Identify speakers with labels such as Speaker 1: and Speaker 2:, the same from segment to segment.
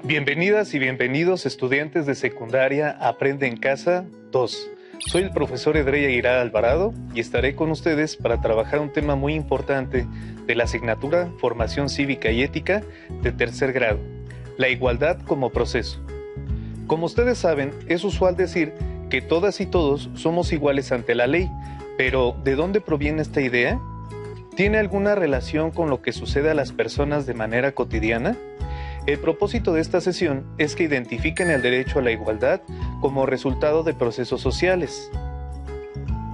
Speaker 1: Bienvenidas y bienvenidos estudiantes de secundaria Aprende en Casa 2. Soy el profesor Edrey Aguirre Alvarado y estaré con ustedes para trabajar un tema muy importante de la asignatura Formación Cívica y Ética de tercer grado, la igualdad como proceso. Como ustedes saben, es usual decir que todas y todos somos iguales ante la ley, pero ¿de dónde proviene esta idea? ¿Tiene alguna relación con lo que sucede a las personas de manera cotidiana? El propósito de esta sesión es que identifiquen el derecho a la igualdad como resultado de procesos sociales.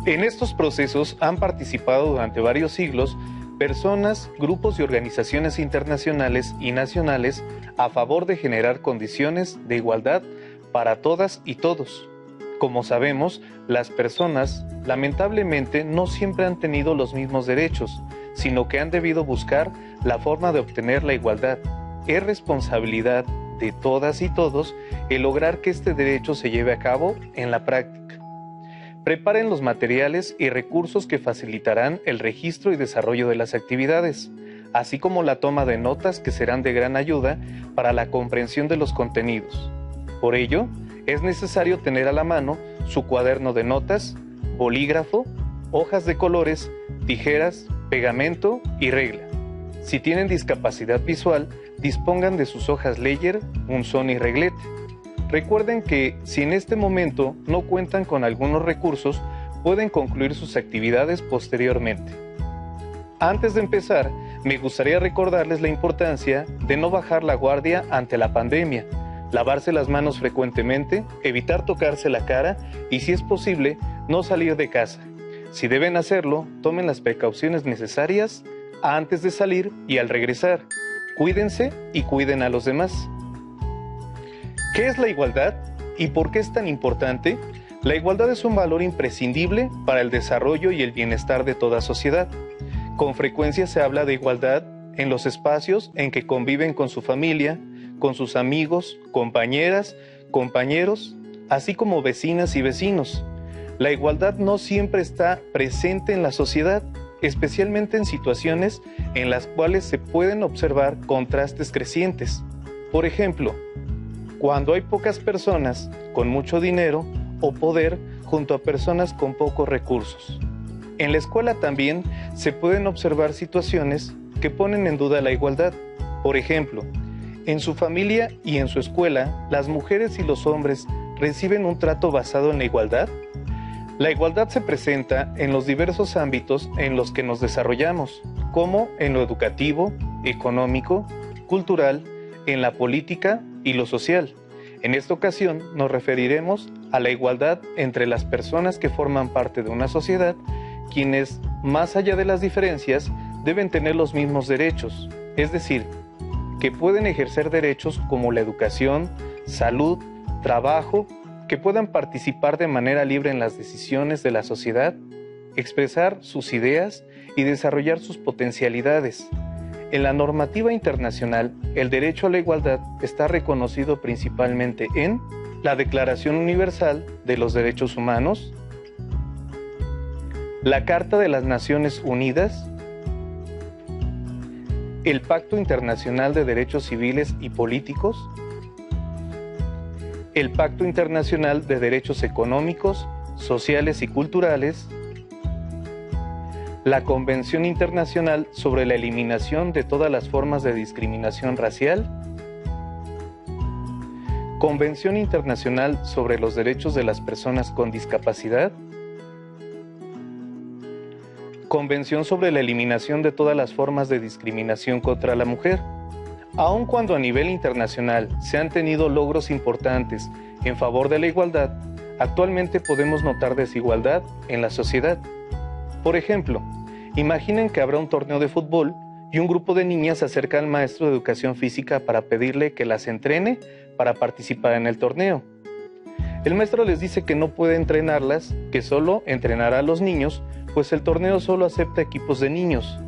Speaker 1: En estos procesos han participado durante varios siglos personas, grupos y organizaciones internacionales y nacionales a favor de generar condiciones de igualdad para todas y todos. Como sabemos, las personas lamentablemente no siempre han tenido los mismos derechos, sino que han debido buscar la forma de obtener la igualdad. Es responsabilidad de todas y todos el lograr que este derecho se lleve a cabo en la práctica. Preparen los materiales y recursos que facilitarán el registro y desarrollo de las actividades, así como la toma de notas que serán de gran ayuda para la comprensión de los contenidos. Por ello, es necesario tener a la mano su cuaderno de notas, bolígrafo, hojas de colores, tijeras, pegamento y regla. Si tienen discapacidad visual, dispongan de sus hojas Leyer, punzón y reglete. Recuerden que si en este momento no cuentan con algunos recursos, pueden concluir sus actividades posteriormente. Antes de empezar, me gustaría recordarles la importancia de no bajar la guardia ante la pandemia, lavarse las manos frecuentemente, evitar tocarse la cara y, si es posible, no salir de casa. Si deben hacerlo, tomen las precauciones necesarias antes de salir y al regresar. Cuídense y cuiden a los demás. ¿Qué es la igualdad y por qué es tan importante? La igualdad es un valor imprescindible para el desarrollo y el bienestar de toda sociedad. Con frecuencia se habla de igualdad en los espacios en que conviven con su familia, con sus amigos, compañeras, compañeros, así como vecinas y vecinos. La igualdad no siempre está presente en la sociedad, especialmente en situaciones en las cuales se pueden observar contrastes crecientes. Por ejemplo, cuando hay pocas personas con mucho dinero o poder junto a personas con pocos recursos. En la escuela también se pueden observar situaciones que ponen en duda la igualdad. Por ejemplo, en su familia y en su escuela, ¿las mujeres y los hombres reciben un trato basado en la igualdad? La igualdad se presenta en los diversos ámbitos en los que nos desarrollamos, como en lo educativo, económico, cultural, en la política y lo social. En esta ocasión nos referiremos a la igualdad entre las personas que forman parte de una sociedad, quienes, más allá de las diferencias, deben tener los mismos derechos, es decir, que pueden ejercer derechos como la educación, salud, trabajo, que puedan participar de manera libre en las decisiones de la sociedad, expresar sus ideas y desarrollar sus potencialidades. En la normativa internacional, el derecho a la igualdad está reconocido principalmente en la Declaración Universal de los Derechos Humanos, la Carta de las Naciones Unidas, el Pacto Internacional de Derechos Civiles y Políticos, el Pacto Internacional de Derechos Económicos, Sociales y Culturales, la Convención Internacional sobre la Eliminación de todas las formas de discriminación racial, Convención Internacional sobre los Derechos de las Personas con Discapacidad, Convención sobre la Eliminación de todas las formas de discriminación contra la mujer. Aun cuando a nivel internacional se han tenido logros importantes en favor de la igualdad, actualmente podemos notar desigualdad en la sociedad. Por ejemplo, imaginen que habrá un torneo de fútbol y un grupo de niñas se acerca al maestro de educación física para pedirle que las entrene para participar en el torneo. El maestro les dice que no puede entrenarlas, que solo entrenará a los niños, pues el torneo solo acepta equipos de niños.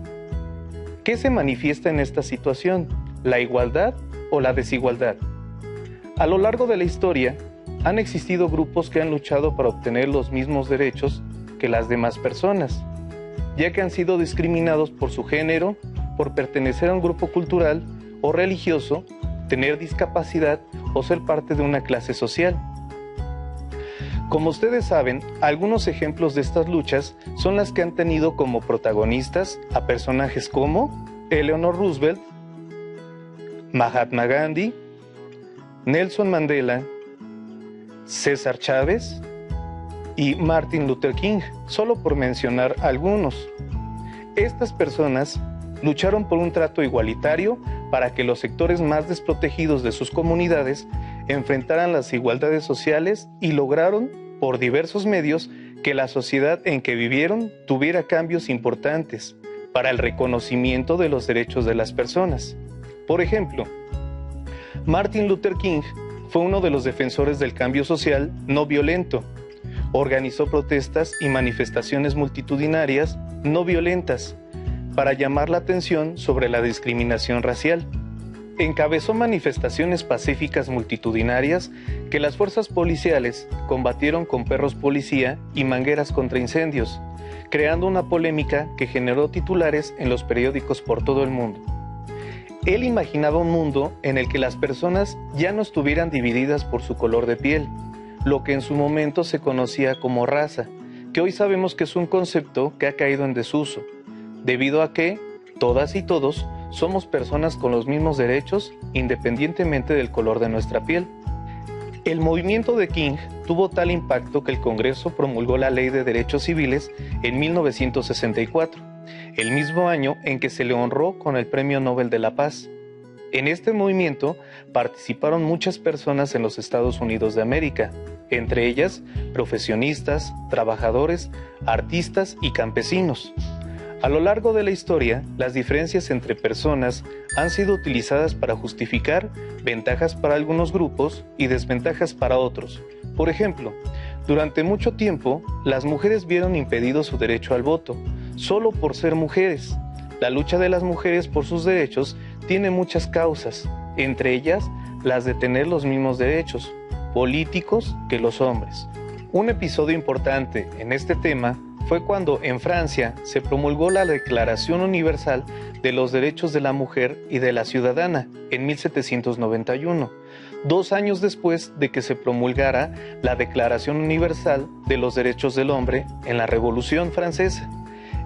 Speaker 1: ¿Qué se manifiesta en esta situación? ¿La igualdad o la desigualdad? A lo largo de la historia, han existido grupos que han luchado para obtener los mismos derechos que las demás personas, ya que han sido discriminados por su género, por pertenecer a un grupo cultural o religioso tener discapacidad o ser parte de una clase social. Como ustedes saben, algunos ejemplos de estas luchas son las que han tenido como protagonistas a personajes como Eleanor Roosevelt, Mahatma Gandhi, Nelson Mandela, César Chávez y Martin Luther King, solo por mencionar algunos. Estas personas lucharon por un trato igualitario para que los sectores más desprotegidos de sus comunidades enfrentaran las desigualdades sociales y lograron, por diversos medios, que la sociedad en que vivieron tuviera cambios importantes para el reconocimiento de los derechos de las personas. Por ejemplo, Martin Luther King fue uno de los defensores del cambio social no violento. Organizó protestas y manifestaciones multitudinarias no violentas para llamar la atención sobre la discriminación racial. Encabezó manifestaciones pacíficas multitudinarias que las fuerzas policiales combatieron con perros policía y mangueras contra incendios, creando una polémica que generó titulares en los periódicos por todo el mundo. Él imaginaba un mundo en el que las personas ya no estuvieran divididas por su color de piel, lo que en su momento se conocía como raza, que hoy sabemos que es un concepto que ha caído en desuso, debido a que todas y todos somos personas con los mismos derechos independientemente del color de nuestra piel. El movimiento de King tuvo tal impacto que el Congreso promulgó la Ley de Derechos Civiles en 1964, el mismo año en que se le honró con el Premio Nobel de la Paz. En este movimiento participaron muchas personas en los Estados Unidos de América, entre ellas profesionistas, trabajadores, artistas y campesinos. A lo largo de la historia, las diferencias entre personas han sido utilizadas para justificar ventajas para algunos grupos y desventajas para otros. Por ejemplo, durante mucho tiempo, las mujeres vieron impedido su derecho al voto, solo por ser mujeres. La lucha de las mujeres por sus derechos tiene muchas causas, entre ellas las de tener los mismos derechos políticos que los hombres. Un episodio importante en este tema fue cuando en Francia se promulgó la Declaración Universal de los Derechos de la Mujer y de la Ciudadana en 1791, 2 años después de que se promulgara la Declaración Universal de los Derechos del Hombre en la Revolución Francesa.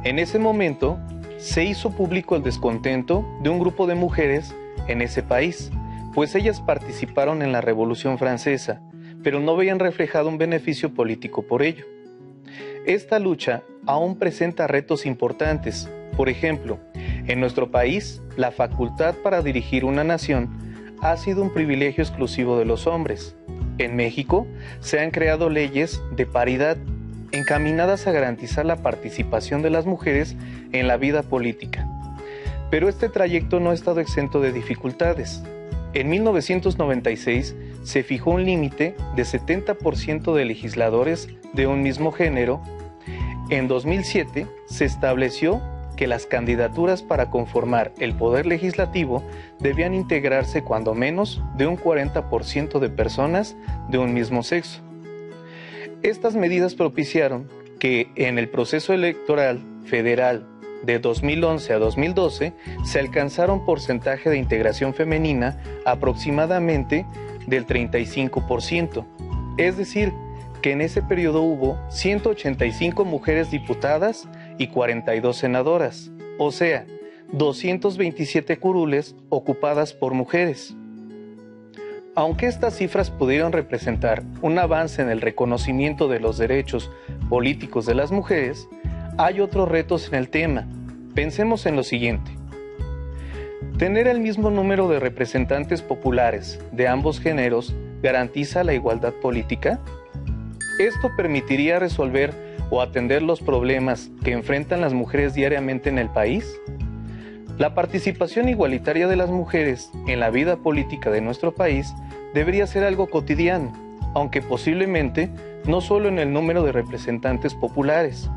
Speaker 1: En ese momento se hizo público el descontento de un grupo de mujeres en ese país, pues ellas participaron en la Revolución Francesa, pero no veían reflejado un beneficio político por ello. Esta lucha aún presenta retos importantes. Por ejemplo, en nuestro país, la facultad para dirigir una nación ha sido un privilegio exclusivo de los hombres. En México, se han creado leyes de paridad encaminadas a garantizar la participación de las mujeres en la vida política. Pero este trayecto no ha estado exento de dificultades. En 1996 se fijó un límite de 70% de legisladores de un mismo género. En 2007 se estableció que las candidaturas para conformar el poder legislativo debían integrarse cuando menos de un 40% de personas de un mismo sexo. Estas medidas propiciaron que en el proceso electoral federal de 2011 a 2012 se alcanzara un porcentaje de integración femenina aproximadamente del 35%, es decir, que en ese periodo hubo 185 mujeres diputadas y 42 senadoras, o sea, 227 curules ocupadas por mujeres. Aunque estas cifras pudieron representar un avance en el reconocimiento de los derechos políticos de las mujeres, hay otros retos en el tema. Pensemos en lo siguiente. ¿Tener el mismo número de representantes populares de ambos géneros garantiza la igualdad política? ¿Esto permitiría resolver o atender los problemas que enfrentan las mujeres diariamente en el país? La participación igualitaria de las mujeres en la vida política de nuestro país debería ser algo cotidiano, aunque posiblemente no solo en el número de representantes populares.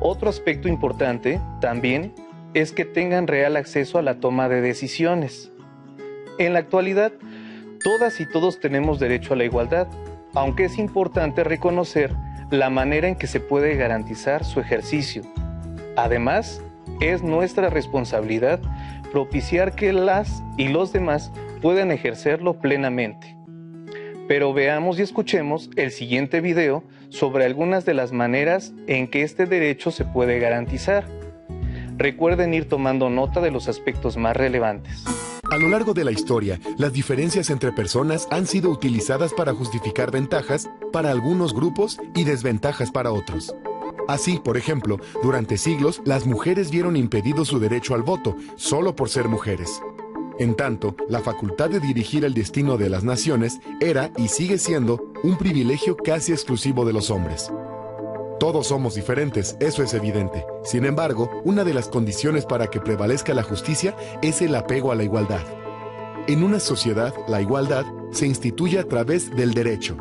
Speaker 1: Otro aspecto importante también es que tengan real acceso a la toma de decisiones. En la actualidad, todas y todos tenemos derecho a la igualdad, aunque es importante reconocer la manera en que se puede garantizar su ejercicio. Además, es nuestra responsabilidad propiciar que las y los demás puedan ejercerlo plenamente. Pero veamos y escuchemos el siguiente video sobre algunas de las maneras en que este derecho se puede garantizar. Recuerden ir tomando nota de los aspectos más relevantes.
Speaker 2: A lo largo de la historia, las diferencias entre personas han sido utilizadas para justificar ventajas para algunos grupos y desventajas para otros. Así, por ejemplo, durante siglos, las mujeres vieron impedido su derecho al voto, solo por ser mujeres. En tanto, la facultad de dirigir el destino de las naciones era y sigue siendo un privilegio casi exclusivo de los hombres. Todos somos diferentes, eso es evidente. Sin embargo, una de las condiciones para que prevalezca la justicia es el apego a la igualdad. En una sociedad, la igualdad se instituye a través del derecho.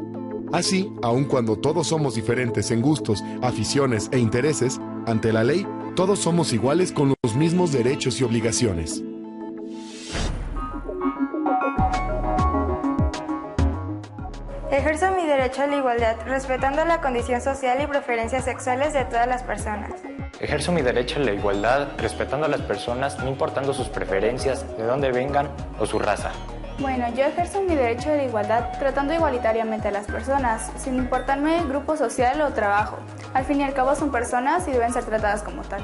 Speaker 2: Así, aun cuando todos somos diferentes en gustos, aficiones e intereses, ante la ley, todos somos iguales con los mismos derechos y obligaciones.
Speaker 3: Ejerzo mi derecho a la igualdad, respetando la condición social y preferencias sexuales de todas las personas.
Speaker 4: Ejerzo mi derecho a la igualdad, respetando a las personas, no importando sus preferencias, de dónde vengan o su raza.
Speaker 5: Bueno, yo ejerzo mi derecho a la igualdad tratando igualitariamente a las personas, sin importarme el grupo social o trabajo. Al fin y al cabo son personas y deben ser tratadas como tal.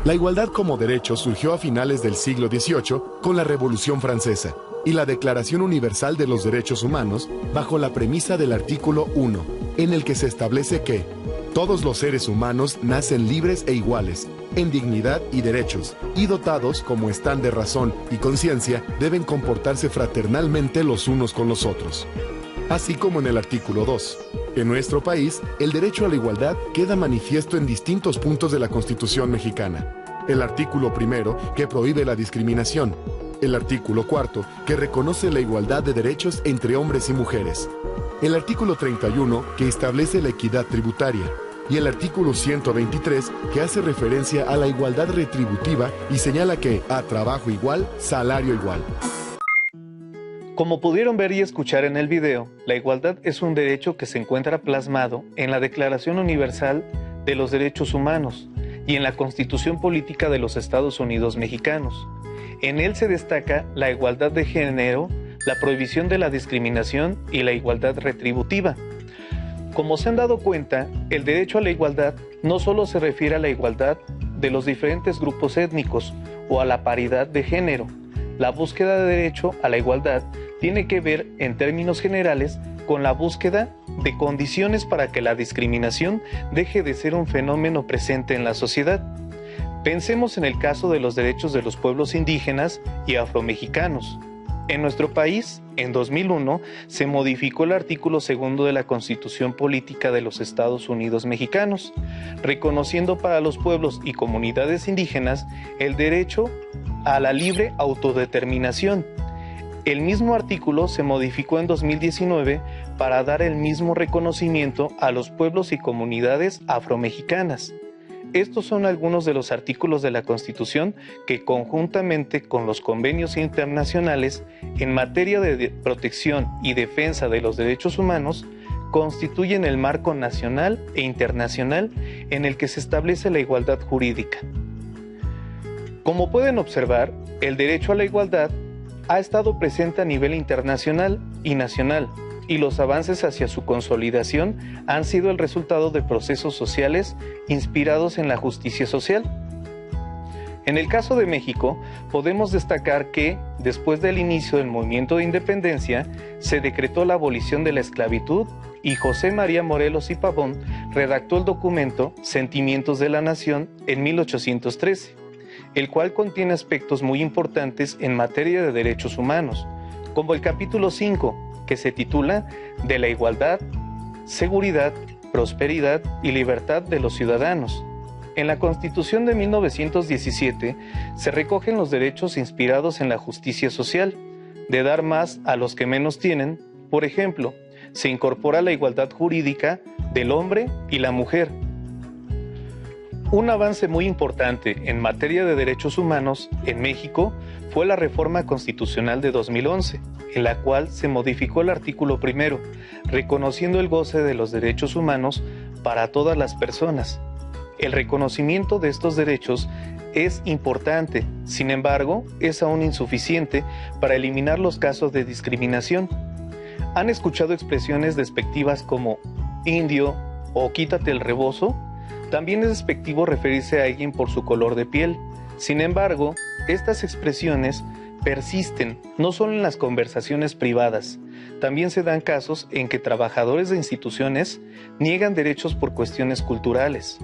Speaker 2: La igualdad como derecho surgió a finales del siglo XVIII con la Revolución Francesa y la Declaración Universal de los Derechos Humanos bajo la premisa del artículo 1, en el que se establece que todos los seres humanos nacen libres e iguales, en dignidad y derechos, y dotados, como están de razón y conciencia, deben comportarse fraternalmente los unos con los otros. Así como en el artículo 2. En nuestro país, el derecho a la igualdad queda manifiesto en distintos puntos de la Constitución mexicana. El artículo 1, que prohíbe la discriminación. El artículo 4, que reconoce la igualdad de derechos entre hombres y mujeres. El artículo 31, que establece la equidad tributaria. Y el artículo 123, que hace referencia a la igualdad retributiva y señala que, a trabajo igual, salario igual.
Speaker 1: Como pudieron ver y escuchar en el video, la igualdad es un derecho que se encuentra plasmado en la Declaración Universal de los Derechos Humanos y en la Constitución Política de los Estados Unidos Mexicanos. En él se destaca la igualdad de género, la prohibición de la discriminación y la igualdad retributiva. Como se han dado cuenta, el derecho a la igualdad no solo se refiere a la igualdad de los diferentes grupos étnicos o a la paridad de género. La búsqueda de derecho a la igualdad tiene que ver, en términos generales, con la búsqueda de condiciones para que la discriminación deje de ser un fenómeno presente en la sociedad. Pensemos en el caso de los derechos de los pueblos indígenas y afromexicanos. En nuestro país, en 2001, se modificó el artículo 2 de la Constitución Política de los Estados Unidos Mexicanos, reconociendo para los pueblos y comunidades indígenas el derecho a la libre autodeterminación. El mismo artículo se modificó en 2019 para dar el mismo reconocimiento a los pueblos y comunidades afromexicanas. Estos son algunos de los artículos de la Constitución que, conjuntamente con los convenios internacionales en materia de protección y defensa de los derechos humanos, constituyen el marco nacional e internacional en el que se establece la igualdad jurídica. Como pueden observar, el derecho a la igualdad ha estado presente a nivel internacional y nacional, y los avances hacia su consolidación han sido el resultado de procesos sociales inspirados en la justicia social. En el caso de México, podemos destacar que, después del inicio del movimiento de independencia, se decretó la abolición de la esclavitud y José María Morelos y Pavón redactó el documento Sentimientos de la Nación en 1813, el cual contiene aspectos muy importantes en materia de derechos humanos, como el capítulo 5, que se titula De la igualdad, seguridad, prosperidad y libertad de los ciudadanos. En la Constitución de 1917 se recogen los derechos inspirados en la justicia social, de dar más a los que menos tienen. Por ejemplo, se incorpora la igualdad jurídica del hombre y la mujer. Un avance muy importante en materia de derechos humanos en México fue la reforma constitucional de 2011, en la cual se modificó el artículo 1, reconociendo el goce de los derechos humanos para todas las personas. El reconocimiento de estos derechos es importante, sin embargo, es aún insuficiente para eliminar los casos de discriminación. ¿Han escuchado expresiones despectivas como indio o quítate el rebozo? También es despectivo referirse a alguien por su color de piel. Sin embargo, estas expresiones persisten no solo en las conversaciones privadas, también se dan casos en que trabajadores de instituciones niegan derechos por cuestiones culturales.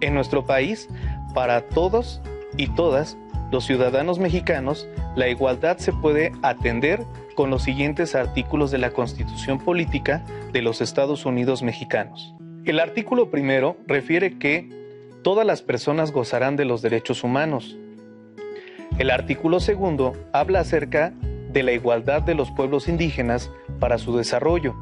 Speaker 1: En nuestro país, para todos y todas los ciudadanos mexicanos, la igualdad se puede atender con los siguientes artículos de la Constitución Política de los Estados Unidos Mexicanos. El artículo primero refiere que todas las personas gozarán de los derechos humanos. El artículo segundo habla acerca de la igualdad de los pueblos indígenas para su desarrollo.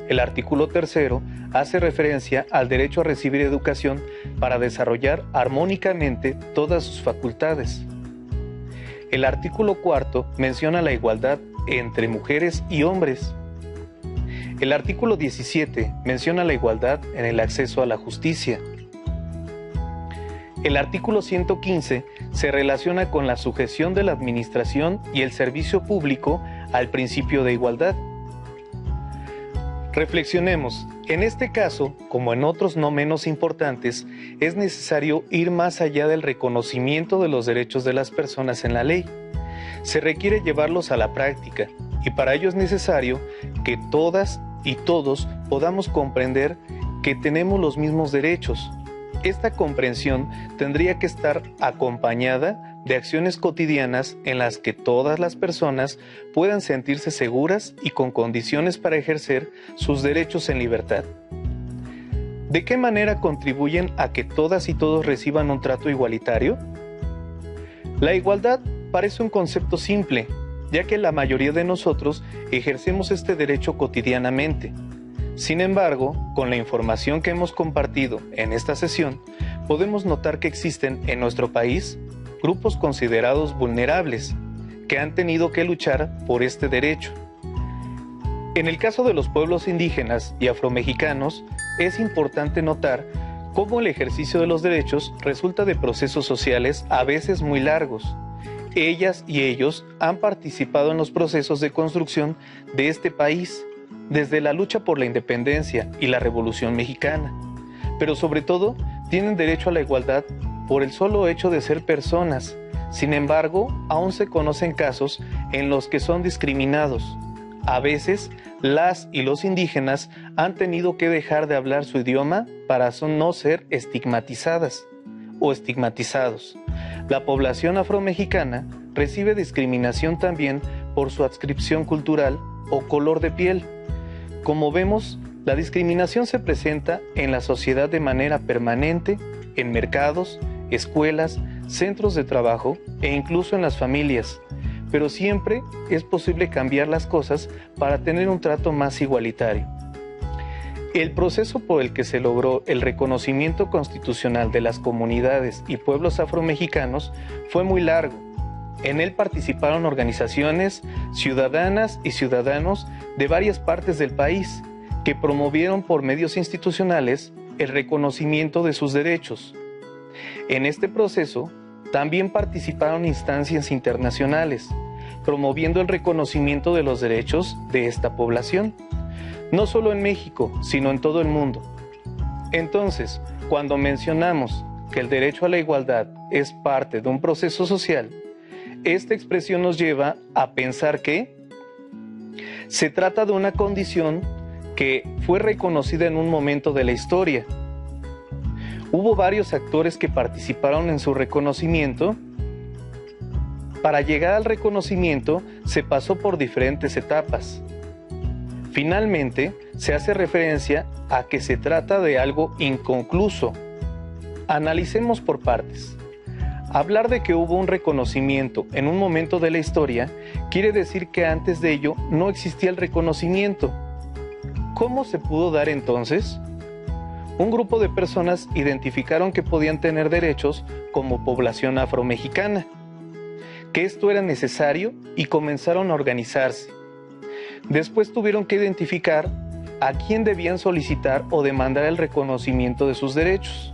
Speaker 1: El artículo tercero hace referencia al derecho a recibir educación para desarrollar armónicamente todas sus facultades. El artículo cuarto menciona la igualdad entre mujeres y hombres. El artículo 17 menciona la igualdad en el acceso a la justicia. El artículo 115 se relaciona con la sujeción de la administración y el servicio público al principio de igualdad. Reflexionemos. En este caso, como en otros no menos importantes, es necesario ir más allá del reconocimiento de los derechos de las personas en la ley. Se requiere llevarlos a la práctica, y para ello es necesario que todas y todos podamos comprender que tenemos los mismos derechos. Esta comprensión tendría que estar acompañada de acciones cotidianas en las que todas las personas puedan sentirse seguras y con condiciones para ejercer sus derechos en libertad. ¿De qué manera contribuyen a que todas y todos reciban un trato igualitario? La igualdad parece un concepto simple, ya que la mayoría de nosotros ejercemos este derecho cotidianamente. Sin embargo, con la información que hemos compartido en esta sesión, podemos notar que existen en nuestro país grupos considerados vulnerables que han tenido que luchar por este derecho. En el caso de los pueblos indígenas y afromexicanos, es importante notar cómo el ejercicio de los derechos resulta de procesos sociales a veces muy largos. Ellas y ellos han participado en los procesos de construcción de este país, desde la lucha por la independencia y la Revolución Mexicana, pero sobre todo tienen derecho a la igualdad por el solo hecho de ser personas. Sin embargo, aún se conocen casos en los que son discriminados. A veces, las y los indígenas han tenido que dejar de hablar su idioma para no ser estigmatizadas o estigmatizados. La población afromexicana recibe discriminación también por su adscripción cultural o color de piel. Como vemos, la discriminación se presenta en la sociedad de manera permanente, en mercados, escuelas, centros de trabajo e incluso en las familias, pero siempre es posible cambiar las cosas para tener un trato más igualitario. El proceso por el que se logró el reconocimiento constitucional de las comunidades y pueblos afromexicanos fue muy largo. En él participaron organizaciones, ciudadanas y ciudadanos de varias partes del país que promovieron por medios institucionales el reconocimiento de sus derechos. En este proceso también participaron instancias internacionales, promoviendo el reconocimiento de los derechos de esta población, no solo en México, sino en todo el mundo. Entonces, cuando mencionamos que el derecho a la igualdad es parte de un proceso social, esta expresión nos lleva a pensar que se trata de una condición que fue reconocida en un momento de la historia. Hubo varios actores que participaron en su reconocimiento. Para llegar al reconocimiento se pasó por diferentes etapas. Finalmente, se hace referencia a que se trata de algo inconcluso. Analicemos por partes. Hablar de que hubo un reconocimiento en un momento de la historia quiere decir que antes de ello no existía el reconocimiento. ¿Cómo se pudo dar entonces? Un grupo de personas identificaron que podían tener derechos como población afromexicana, que esto era necesario y comenzaron a organizarse. Después tuvieron que identificar a quién debían solicitar o demandar el reconocimiento de sus derechos,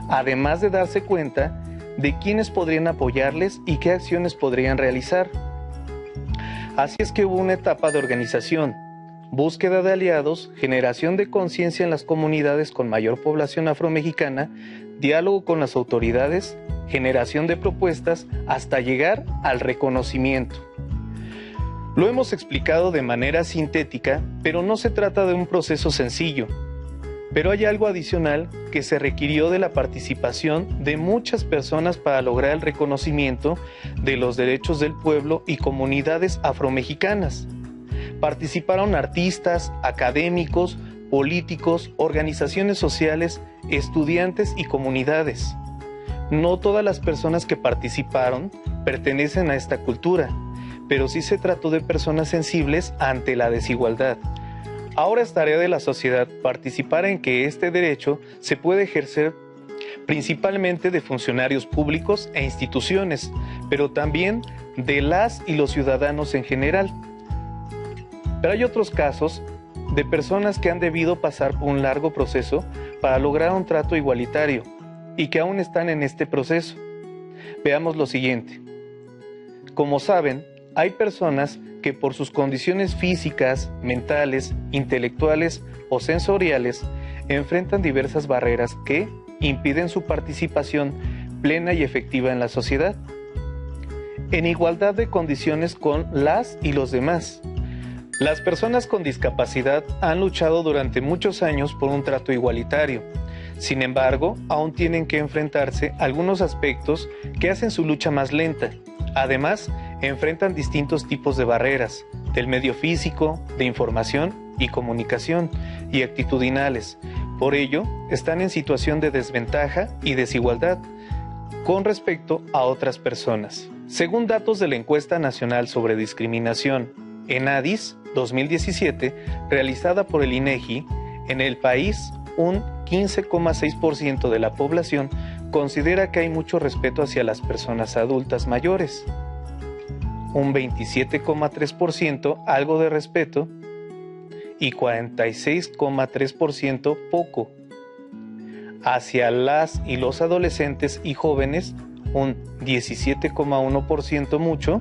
Speaker 1: además de darse cuenta de quiénes podrían apoyarles y qué acciones podrían realizar. Así es que hubo una etapa de organización, búsqueda de aliados, generación de conciencia en las comunidades con mayor población afromexicana, diálogo con las autoridades, generación de propuestas, hasta llegar al reconocimiento. Lo hemos explicado de manera sintética, pero no se trata de un proceso sencillo. Pero hay algo adicional que se requirió de la participación de muchas personas para lograr el reconocimiento de los derechos del pueblo y comunidades afromexicanas. Participaron artistas, académicos, políticos, organizaciones sociales, estudiantes y comunidades. No todas las personas que participaron pertenecen a esta cultura, pero sí se trató de personas sensibles ante la desigualdad. Ahora es tarea de la sociedad participar en que este derecho se puede ejercer principalmente de funcionarios públicos e instituciones, pero también de las y los ciudadanos en general. Pero hay otros casos de personas que han debido pasar por un largo proceso para lograr un trato igualitario y que aún están en este proceso. Veamos lo siguiente. Como saben, hay personas que por sus condiciones físicas, mentales, intelectuales o sensoriales enfrentan diversas barreras que impiden su participación plena y efectiva en la sociedad, en igualdad de condiciones con las y los demás. Las personas con discapacidad han luchado durante muchos años por un trato igualitario. Sin embargo, aún tienen que enfrentarse a algunos aspectos que hacen su lucha más lenta. Además, enfrentan distintos tipos de barreras, del medio físico, de información y comunicación, y actitudinales. Por ello, están en situación de desventaja y desigualdad con respecto a otras personas. Según datos de la Encuesta Nacional sobre Discriminación, ENADIS 2017, realizada por el INEGI, en el país un 15,6% de la población considera que hay mucho respeto hacia las personas adultas mayores, un 27,3% algo de respeto y 46,3% poco. Hacia las y los adolescentes y jóvenes, un 17,1% mucho,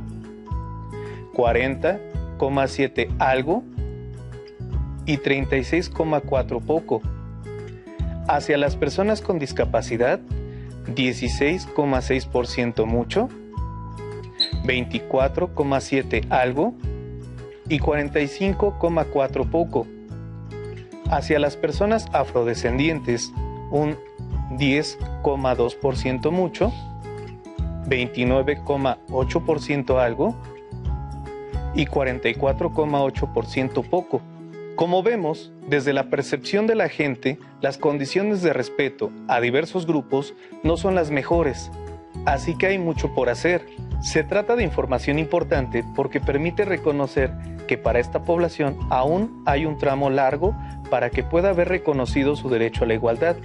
Speaker 1: 40,7% algo y 36,4% poco. Hacia las personas con discapacidad, 16,6% mucho, 24,7% algo y 45,4% poco. Hacia las personas afrodescendientes, un 10,2% mucho, 29,8% algo y 44,8% poco. Como vemos, desde la percepción de la gente, las condiciones de respeto a diversos grupos no son las mejores, así que hay mucho por hacer. Se trata de información importante porque permite reconocer que para esta población aún hay un tramo largo para que pueda haber reconocido su derecho a la igualdad.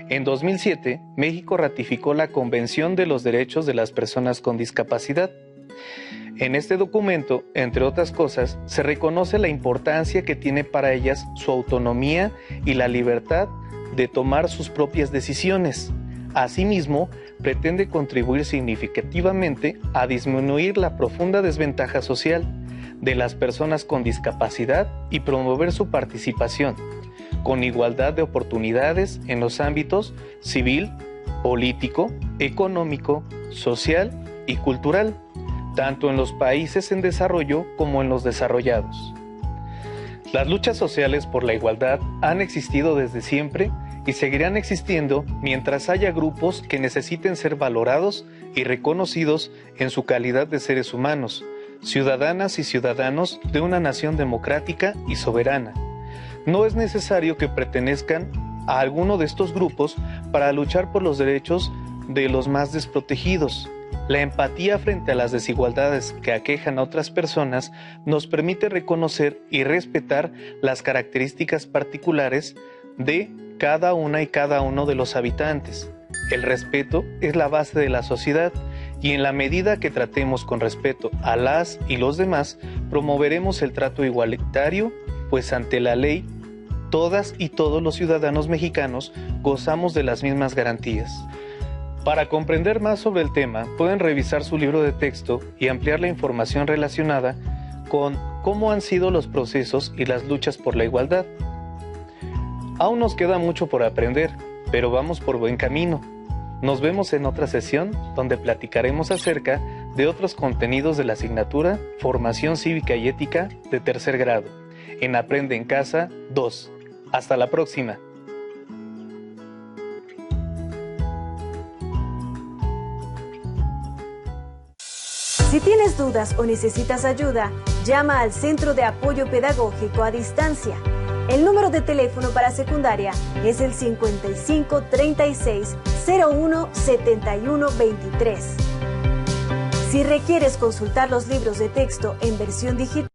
Speaker 1: En 2007, México ratificó la Convención de los Derechos de las Personas con Discapacidad. En este documento, entre otras cosas, se reconoce la importancia que tiene para ellas su autonomía y la libertad de tomar sus propias decisiones. Asimismo, pretende contribuir significativamente a disminuir la profunda desventaja social de las personas con discapacidad y promover su participación, con igualdad de oportunidades en los ámbitos civil, político, económico, social y cultural, tanto en los países en desarrollo como en los desarrollados. Las luchas sociales por la igualdad han existido desde siempre y seguirán existiendo mientras haya grupos que necesiten ser valorados y reconocidos en su calidad de seres humanos, ciudadanas y ciudadanos de una nación democrática y soberana. No es necesario que pertenezcan a alguno de estos grupos para luchar por los derechos de los más desprotegidos. La empatía frente a las desigualdades que aquejan a otras personas nos permite reconocer y respetar las características particulares de cada una y cada uno de los habitantes. El respeto es la base de la sociedad y en la medida que tratemos con respeto a las y los demás, promoveremos el trato igualitario, pues ante la ley, todas y todos los ciudadanos mexicanos gozamos de las mismas garantías. Para comprender más sobre el tema, pueden revisar su libro de texto y ampliar la información relacionada con cómo han sido los procesos y las luchas por la igualdad. Aún nos queda mucho por aprender, pero vamos por buen camino. Nos vemos en otra sesión donde platicaremos acerca de otros contenidos de la asignatura Formación Cívica y Ética de tercer grado, en Aprende en Casa 2. Hasta la próxima.
Speaker 6: Si tienes dudas o necesitas ayuda, llama al Centro de Apoyo Pedagógico a Distancia. El número de teléfono para secundaria es el 55 36 01 71 23. Si requieres consultar los libros de texto en versión digital,